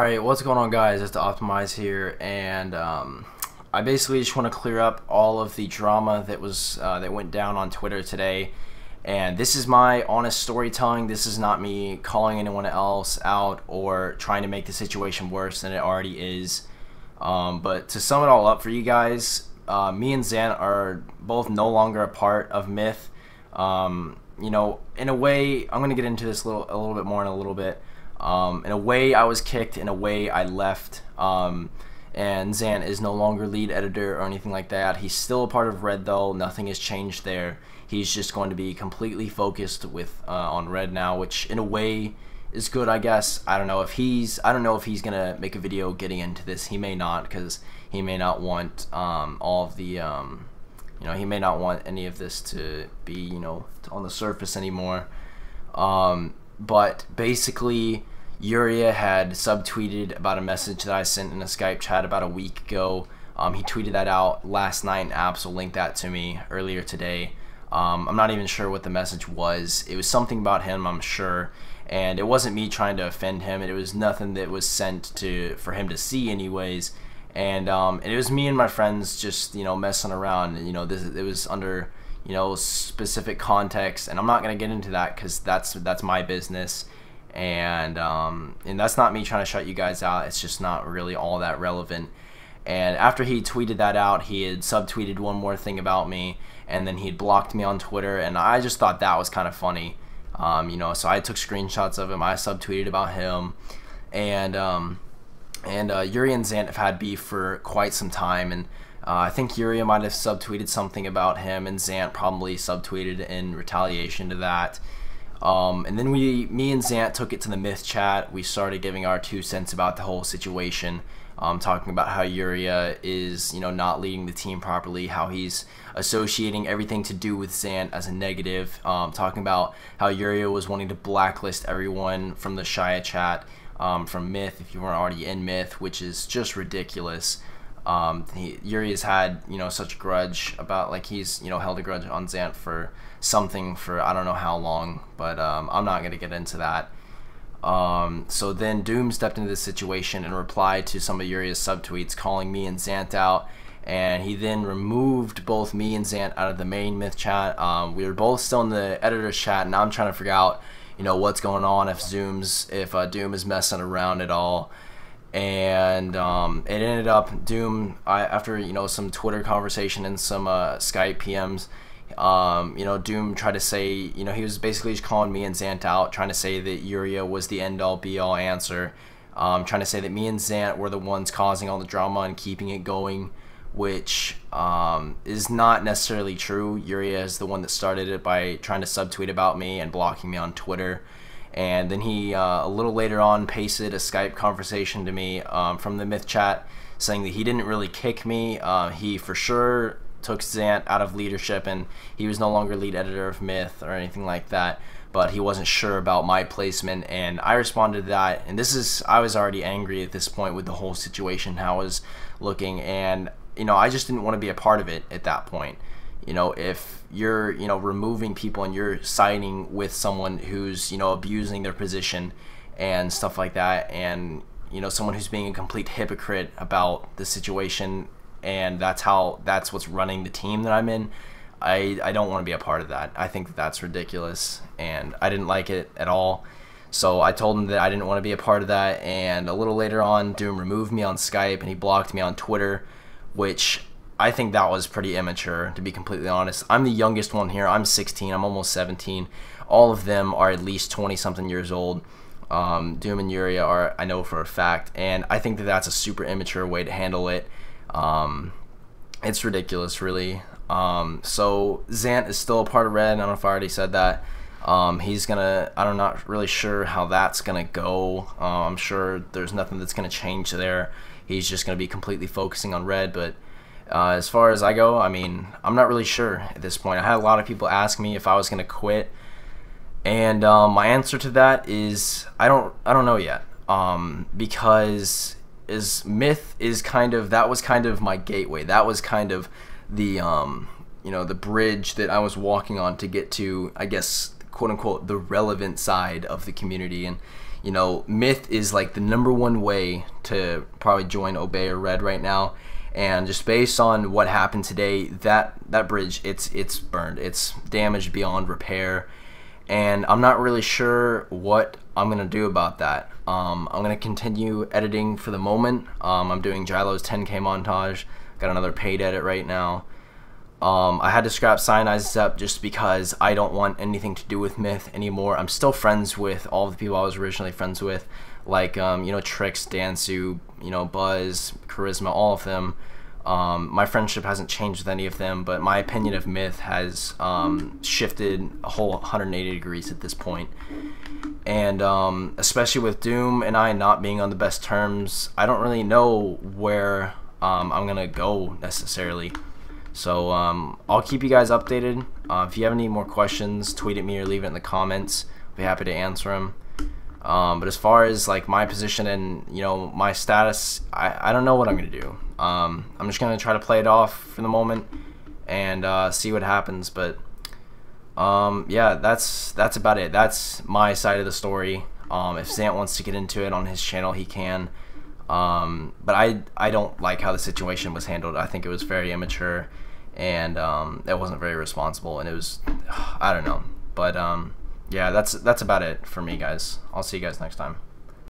Alright, what's going on, guys? It's the Optimize here, and I basically just want to clear up all of the drama that went down on Twitter today. And this is my honest storytelling. This is not me calling anyone else out or trying to make the situation worse than it already is. But to sum it all up for you guys, me and Zant are both no longer a part of Myth. You know, in a way, I'm gonna get into this a little bit more in a little bit. In a way, I was kicked. In a way, I left. And Zant is no longer lead editor or anything like that. He's still a part of Red, though. Nothing has changed there. He's just going to be completely focused on Red now, which in a way is good, I guess. I don't know if he's gonna make a video getting into this. He may not, because he may not want all of the he may not want any of this to be on the surface anymore. But basically, Yuria had subtweeted about a message that I sent in a Skype chat about a week ago. He tweeted that out last night, and Apps will link that to me earlier today. I'm not even sure what the message was. It was something about him, I'm sure, and it wasn't me trying to offend him. It was nothing that was sent for him to see anyways. And it was me and my friends just messing around. It was under specific context, and I'm not gonna get into that because that's my business. And that's not me trying to shut you guys out. It's just not really all that relevant. And after he tweeted that out, he had subtweeted one more thing about me, and then he had blocked me on Twitter, and I just thought that was kind of funny. So I took screenshots of him. I subtweeted about him, and Yuria and Zant have had beef for quite some time, and I think Yuria might have subtweeted something about him, and Zant probably subtweeted in retaliation to that. And then me and Zant took it to the Myth chat. We started giving our 2 cents about the whole situation, talking about how Yuria is, not leading the team properly, how he's associating everything to do with Zant as a negative, talking about how Yuria was wanting to blacklist everyone from the Shia chat, from Myth, if you weren't already in Myth, which is just ridiculous. Yuri's had such a grudge about, like, he's held a grudge on Zant for something for I don't know how long, but I'm not gonna get into that. So then Doom stepped into this situation and replied to some of Yuri's subtweets, calling me and Zant out, and he then removed both me and Zant out of the main Myth chat. We were both still in the editor's chat, and I'm trying to figure out what's going on, if Doom is messing around at all. And it ended up Doom, after some Twitter conversation and some Skype PMs, Doom tried to say, he was basically just calling me and Zant out, trying to say that Yuria was the end-all be-all answer, trying to say that me and Zant were the ones causing all the drama and keeping it going, which is not necessarily true. Yuria is the one that started it by trying to subtweet about me and blocking me on Twitter. And then he, a little later on, pasted a Skype conversation to me from the Myth chat, saying that he didn't really kick me. He for sure took Zant out of leadership, and he was no longer lead editor of Myth or anything like that, but he wasn't sure about my placement. And I responded to that, and I was already angry at this point with the whole situation, how it was looking, and I just didn't want to be a part of it at that point. If you're removing people and you're siding with someone who's abusing their position and stuff like that, and someone who's being a complete hypocrite about the situation, and that's what's running the team that I'm in, I don't want to be a part of that. I think that that's ridiculous, and I didn't like it at all. So I told him that I didn't want to be a part of that, and a little later on, Doom removed me on Skype and he blocked me on Twitter, which I think that was pretty immature, to be completely honest. I'm the youngest one here. I'm 16. I'm almost 17. All of them are at least 20-something years old. Doom and Yuria are, I know for a fact, and I think that that's a super immature way to handle it. It's ridiculous, really. So Zant is still a part of Red. I don't know if I already said that. I'm not really sure how that's gonna go. I'm sure there's nothing that's gonna change there. He's just gonna be completely focusing on Red, but as far as I go, I mean, I'm not really sure at this point. I had a lot of people ask me if I was gonna quit, and my answer to that is I don't know yet, because Myth is that was kind of my gateway. That was kind of the the bridge that I was walking on to get to, I guess, quote unquote, the relevant side of the community. And you know, Myth is like the #1 way to probably join Obey or Red right now. And just based on what happened today, that bridge, it's burned. It's damaged beyond repair. And I'm not really sure what I'm going to do about that. I'm going to continue editing for the moment. I'm doing Jilo's 10K montage. Got another paid edit right now. I had to scrap Cyanide's up just because I don't want anything to do with Myth anymore. I'm still friends with all the people I was originally friends with, like, you know, Trix, Dansu, you know, Buzz, Charisma, all of them. My friendship hasn't changed with any of them, but my opinion of Myth has shifted a whole 180 degrees at this point. And especially with Doom and I not being on the best terms, I don't really know where I'm going to go necessarily. So I'll keep you guys updated. If you have any more questions, tweet at me or leave it in the comments. I'll be happy to answer them. But as far as like my position and, you know, my status, I don't know what I'm gonna do. I'm just gonna try to play it off for the moment and see what happens. But yeah, that's about it. That's my side of the story. If Zant wants to get into it on his channel, he can. But I don't like how the situation was handled. I think it was very immature, and it wasn't very responsible, and it was, I don't know. But yeah, that's about it for me, guys. I'll see you guys next time.